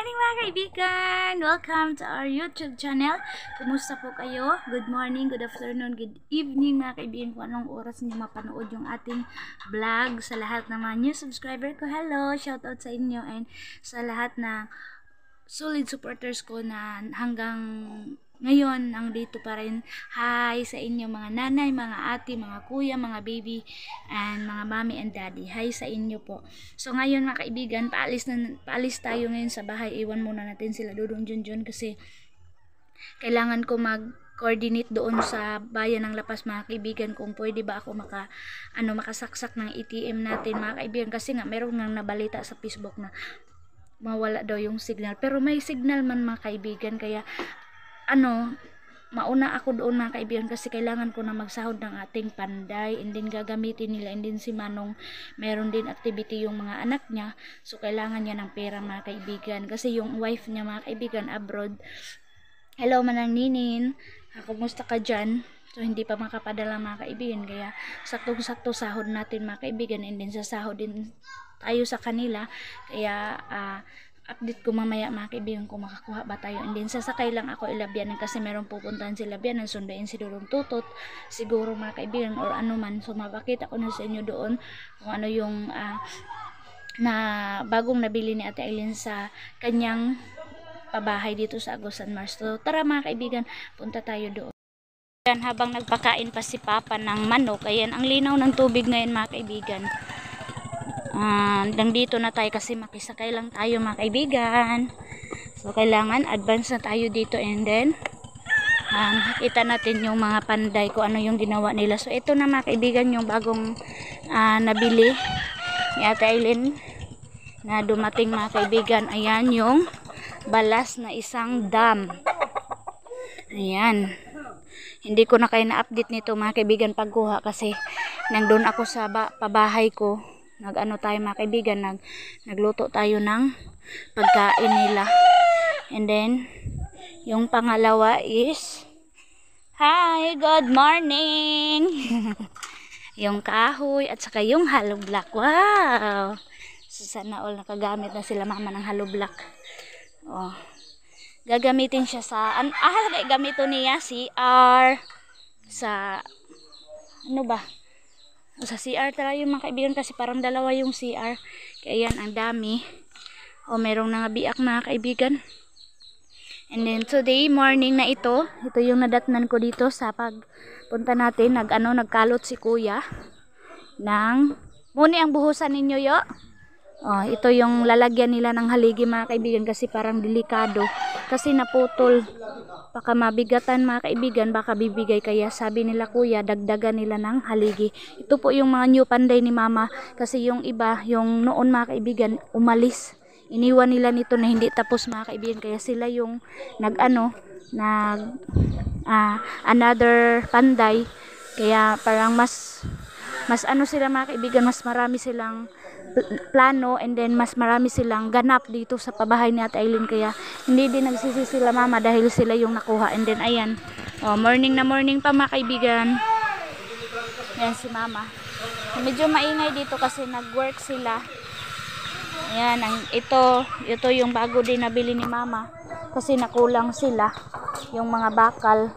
morning mga kaibigan! Welcome to our YouTube channel. Kumusta po kayo? Good morning, good afternoon, good evening mga kaibigan. Kung anong oras niyo mapanood yung ating vlog. Sa lahat ng mga new subscriber ko, hello! Shoutout sa inyo and sa lahat na solid supporters ko na hanggang ngayon nandito pa rin. Hi sa inyo mga nanay, mga ate, mga kuya, mga baby and mga mommy and daddy. Hi sa inyo po. So ngayon mga kaibigan, paalis tayo ngayon sa bahay. Iwan muna natin sila Dudong Junjun kasi kailangan ko mag-coordinate doon sa bayan ng Lapas mga kaibigan kung pwede ba ako makasaksak ng ATM natin mga kaibigan kasi nga meron nang nabalita sa Facebook na mawala daw yung signal, pero may signal man mga kaibigan, kaya mauna ako doon mga kaibigan kasi kailangan ko na magsahod ng ating panday and then gagamitin nila and then si Manong meron din activity yung mga anak niya, so kailangan niya ng pera mga kaibigan kasi yung wife niya mga kaibigan abroad. Hello Manang Ninin, kumusta ka dyan? So hindi pa makapadala mga kaibigan, kaya saktong-sakto sahod natin mga kaibigan and then sasahod din tayo sa kanila, kaya update ko mamaya mga kaibigan kung makakuha ba tayo and then sasakay lang ako Ilabyanan kasi meron pupuntahan si Ilabyanan, sundayin si Dudong Tutot siguro mga kaibigan or ano man, so mapakita ko na sa inyo doon kung ano yung na bagong nabili ni Ate Aileen sa kanyang pabahay dito sa Agusan Mars. So tara mga kaibigan, punta tayo doon. Yan, habang nagpakain pa si Papa ng manok, ayan ang linaw ng tubig ngayon mga kaibigan. Dito na tayo kasi makisakay lang tayo mga kaibigan, so kailangan advance na tayo dito and then makita natin yung mga panday kung ano yung ginawa nila. So ito na mga kaibigan yung bagong nabili ni Ate Aileen na dumating mga kaibigan. Ayan yung balas na isang dam, ayan. Hindi ko na kayo na-update nito mga kaibigan pagkuha kasi nandun ako sa pabahay ko. Tayo mga kaibigan, nagluto tayo ng pagkain nila. And then yung pangalawa is hi, good morning. Yung kahoy at saka yung hollow block. Wow, so sana all nakagamit na sila mama ng hollow block. Gagamitin siya sa gamito niya CR sa sa CR talaga yung mga kaibigan kasi parang dalawa yung CR, kaya yan ang dami. Merong nangabiak mga kaibigan. And then today morning na ito yung nadatnan ko dito sa pagpunta natin. Nagkalot si kuya ng muni ang buhusan ninyo yo. Ito yung lalagyan nila ng haligi mga kaibigan kasi parang delikado kasi naputol, baka mabigatan mga kaibigan, baka bibigay, kaya sabi nila kuya dagdagan nila ng haligi. Ito po yung mga new panday ni mama kasi yung iba, yung noon mga kaibigan umalis, iniwan nila nito na hindi tapos mga kaibigan, kaya sila yung another panday, kaya parang mas sila mga kaibigan, mas marami silang plano and then mas marami silang ganap dito sa pabahay ni Ate Aileen, kaya hindi din nagsisi sila mama dahil sila yung nakuha. And then ayan, morning na morning pa mga kaibigan. Ayan si mama, medyo maingay dito kasi nag-work sila. Ayan, ito yung bago din nabili ni mama kasi nakulang sila yung mga bakal.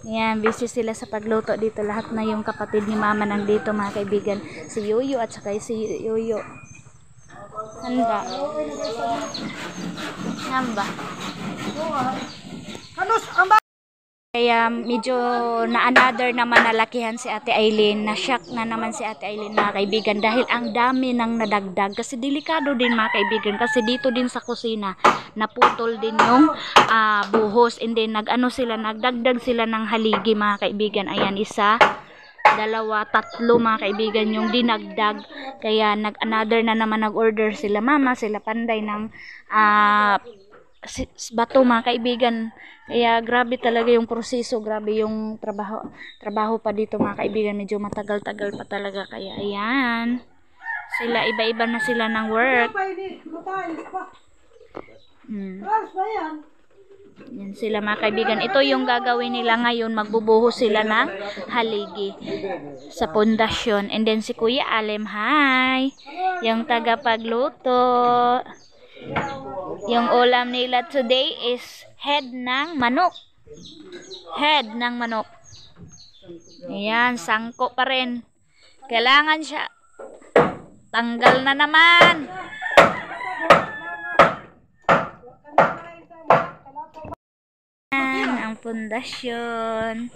Yan, busy sila sa pagluto dito. Lahat na yung kapatid ni mama nandito mga kaibigan. Si Yoyo at saka si Yoyo. Handa. Hamba. Kaya medyo na-another naman nalakihan si Ate Aileen. Na-shock na naman si Ate Aileen mga kaibigan dahil ang dami nang nadagdag. Kasi delikado din mga kaibigan kasi dito din sa kusina naputol din yung buhos and then nagdagdag sila ng haligi mga kaibigan. Ayan, isa, dalawa, tatlo mga kaibigan yung dinagdag, kaya another na naman nag-order sila mama, sila panday ng bato mga kaibigan. Kaya grabe talaga yung proseso, grabe yung trabaho pa dito mga kaibigan, medyo matagal-tagal pa talaga. Kaya ayan, sila iba-iba na sila ng work. Yan sila mga kaibigan. Ito yung gagawin nila ngayon. Magbubuhos sila ng haligi sa pundasyon. And then si Kuya Alem, hi! Yung tagapagluto. Yung ulam nila today is head ng manok. Head ng manok. Ayan, sangko pa rin. Kailangan siya. Tanggal na naman. Ang pundasyon.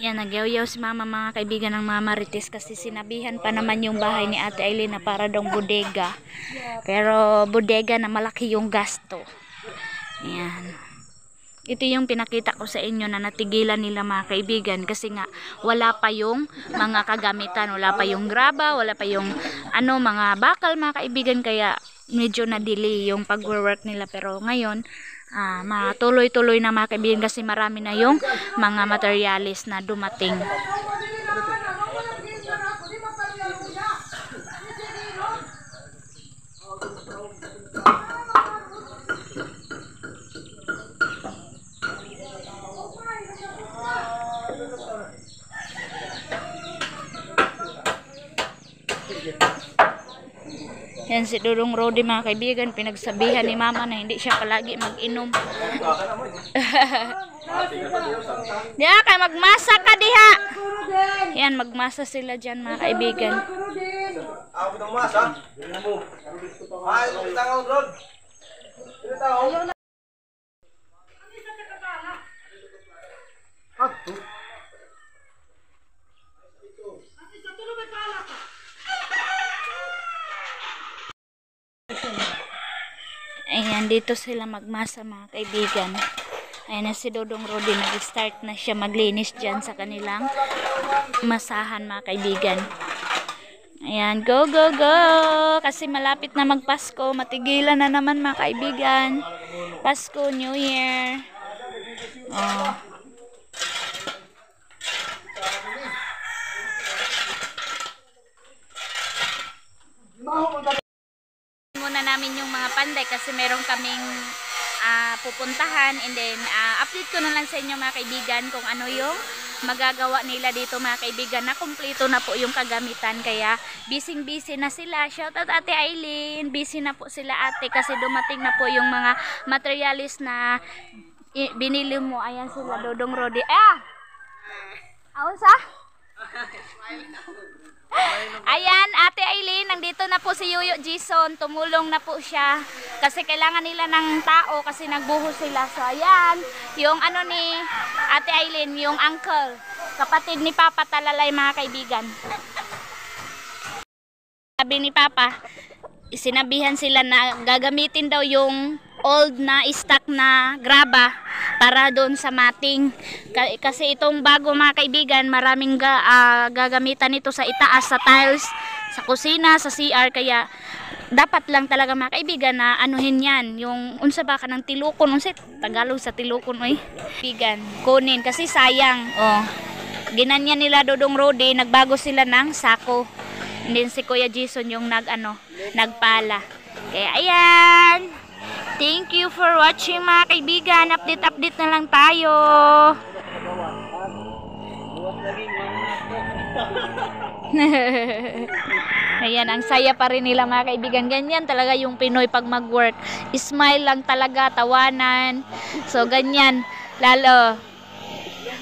Yan, nagyaw-yaw si mama mga kaibigan ng Mama Marites kasi sinabihan pa naman yung bahay ni Ate Aileen na para daw bodega. Pero bodega na malaki yung gasto. Yan. Ito yung pinakita ko sa inyo na natigilan nila mga kaibigan kasi nga wala pa yung mga kagamitan, wala pa yung graba, wala pa yung mga bakal mga kaibigan, kaya medyo na-delay yung pag-work nila. Pero ngayon matuloy-tuloy na mga kaibigan kasi marami na yung mga materialis na dumating. Yan si Dudong Rodi mga kaibigan, pinagsabihan ni mama na hindi siya palagi mag-inom. Diya kay magmasa ka diha. Yan, magmasa sila dyan mga kaibigan. Ayan, dito sila magmasa mga kaibigan. Ayan na si Dodong Rodi, nag-start na siya maglinis dyan sa kanilang masahan mga kaibigan. Ayan, go, go, go! Kasi malapit na magpasko, matigilan na naman mga kaibigan. Pasko, New Year. Oh. Muna namin yung mga panday kasi meron kaming pupuntahan, and then update ko na lang sa inyo mga kaibigan kung ano yung magagawa nila dito mga kaibigan, na kumpleto na po yung kagamitan, kaya busy na sila. Shout out Ate Aileen, busy na po sila ate kasi dumating na po yung mga materialis na binili mo. Ayan sila Dodong Rodi. Aon sa? Ayan, Ate Aileen, nandito na po si Yuyo Jason. Tumulong na po siya kasi kailangan nila ng tao kasi nagbuhos sila. So ayan, yung ni Ate Aileen, yung uncle, kapatid ni Papa Talalay mga kaibigan. Sabi ni Papa, sinabihan sila na gagamitin daw yung old na stock na graba para doon sa mating, kasi itong bago mga kaibigan, maraming gagamitan ito sa itaas, sa tiles, sa kusina, sa CR, kaya dapat lang talaga mga kaibigan na anuhin yan, yung unsa ba ka ng tilukon, unsa Tagalog sa tilukon kaibigan, kunin kasi sayang. Ginanyan nila Dodong Rodi, nagbago sila ng sako, and then si Kuya Jason yung nagpala. Kaya ayan, thank you for watching mga kaibigan. Update na lang tayo. Ayan, ang saya pa rin nila mga kaibigan. Ganyan talaga yung Pinoy pag mag-work. Smile lang talaga, tawanan. So ganyan, lalo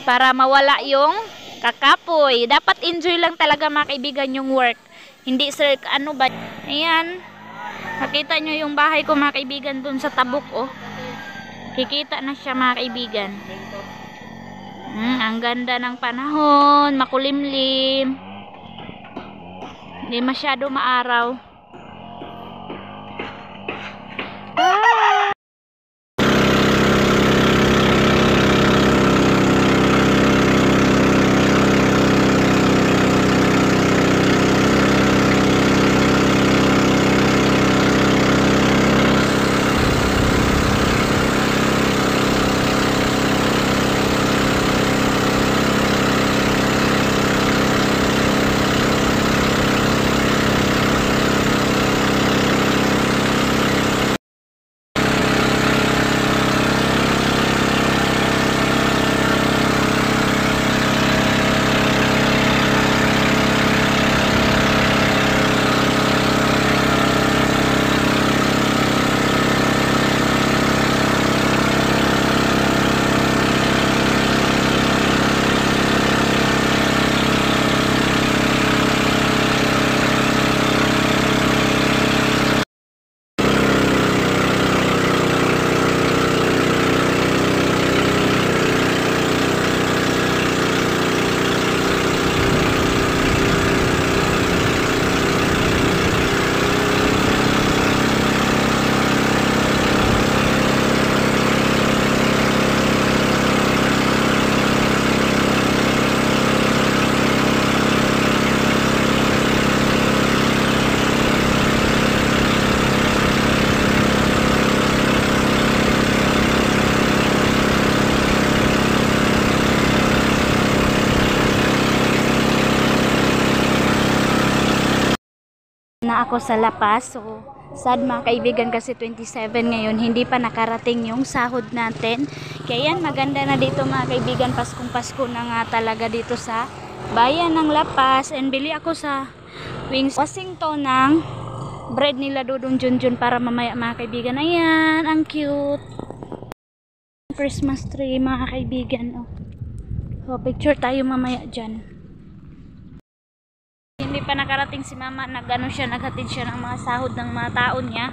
para mawala yung kakapoy. Dapat enjoy lang talaga mga kaibigan yung work. Hindi sir, ba? Ayan. Nakita nyo yung bahay ko mga kaibigan dun sa tabok, kikita na siya mga kaibigan. Ang ganda ng panahon, makulimlim, hindi masyado maaraw. na ako sa La Paz. So, sad mga kaibigan kasi 27 ngayon, hindi pa nakarating yung sahod natin. Kaya yan, maganda na dito mga kaibigan. Paskong Pasko na nga talaga dito sa bayan ng La Paz. And bili ako sa Wings Washington ng bread nila Dudong Junjun para mamaya mga kaibigan. Ayan, ang cute. Christmas tree mga kaibigan. Oh. So, picture tayo mamaya dyan. Hindi pa nakarating si mama, nagano siya, naghatid siya ng mga sahod ng mga tao niya.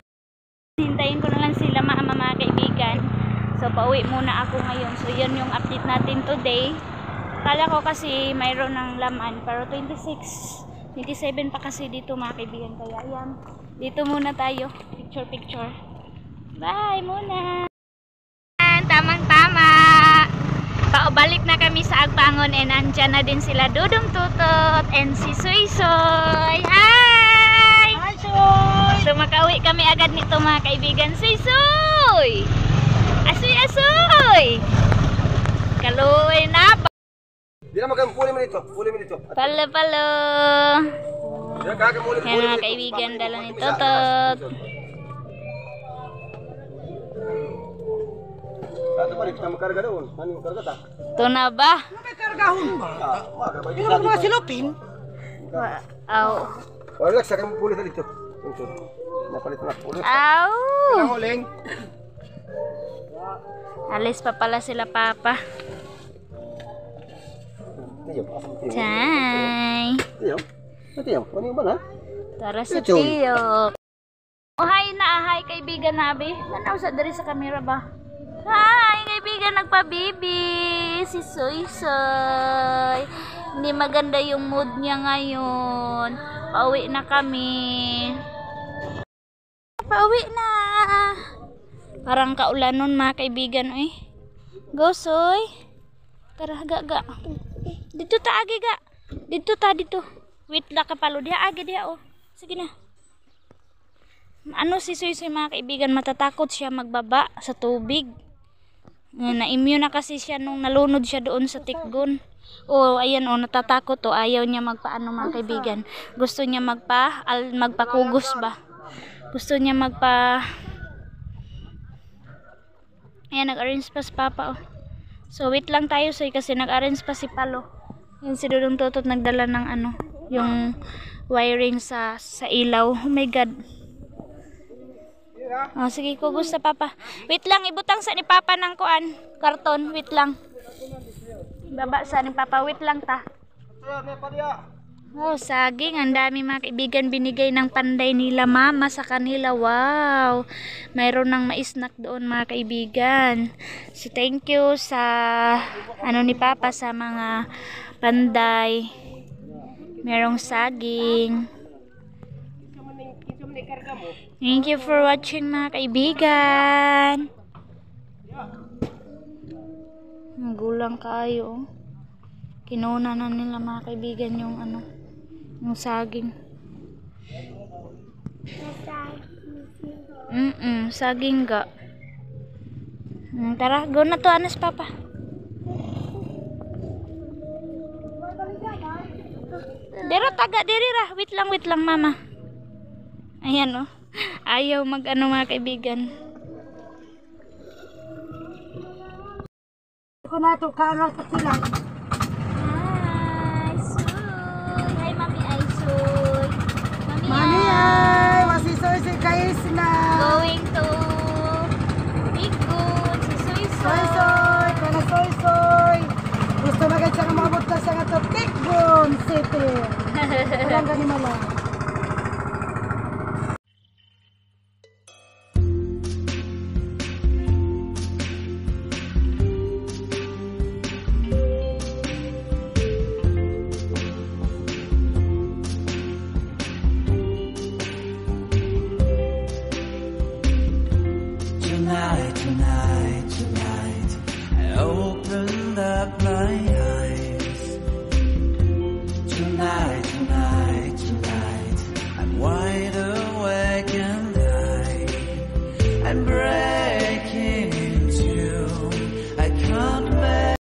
Hintayin ko na lang sila mga kaibigan. So pauwi muna ako ngayon. So yan yung update natin today. Kala ko kasi mayroon ng laman, pero 27 pa kasi dito mga kaibigan. Kaya yan, dito muna tayo, picture. Bye muna. Tamang tama. Paubalik na kami sa Agbangon, and nandyan na din sila Dudong Tutot and si Soy Soy. Hi! Hi, Soy! So makauwi kami agad nito mga kaibigan. Soy Soy! Asoy! Kaluoy na pa. Di na magpuli mo dito. Palo. Yan mga kaibigan, dala ni Tutot. Ito pa rin, kita makarga doon. Ano yung karga ta? Ito na ba? Ano may kargahon ba? Yung mga silupin? Aw. Relax, sa kami puli dito. Napalit na puli. Aw. Huling. Alis pa pala sila papa. Chay. Tiyo, ano yung ba na? Tara sa tiyo. Oh, hi kaibigan nabi. Nanaw sa dari sa camera ba? Hi kaibigan, nagpa-baby si Soy Soy. Hindi maganda yung mood niya ngayon. Pauwi na kami. Pauwi na. Parang kaulan nun mga kaibigan. Go Soy. Tara ga. Dito ta agi ga. Dito. Wait la kapalo dia agi dia oh. Sige na. Ano si Soy Soy mga kaibigan, matatakot siya magbaba sa tubig. Na-immune na kasi siya nung nalunod siya doon sa tikgon. Oh, ayan oh, natatakot oh. Ayaw niya magpaano mga kaibigan. Gusto niya magpakugos ba? Gusto niya Ayan, nag-arrange pa si Papa oh. So wait lang tayo Soy kasi nag-arrange pa si Palo. Yung si Dudong Tutot nagdala ng yung wiring sa ilaw. Oh my god. Oh, sige ko gusto Papa. Wait lang, ibutang sa ni Papa ng karton. Wait lang. Baba sa ni Papa. Wait lang ta. Oh, saging. Ang dami mga kaibigan binigay ng panday nila mama sa kanila. Wow. Mayroon ng mais-snack doon mga kaibigan. So thank you sa ni Papa sa mga panday. Merong saging. Thank you for watching mga kaibigan. Nagulang kayo. Kinuna na nila mga kaibigan yung yung saging. Saging ga. Tara, go na to anas Papa. Diri ra. Wait lang mama. Ayan oh. Ayaw mga kaibigan. Ako na ito, kaanal pa sila. Hi, Soy. Hi, Mami Soy. Mami ay, masisoy si Kais na. Going to Bigwood. Si Soy. Soy, kana soy. Gusto magad siya nga maabot na siya nga to Tikgon City. Walang ganimala.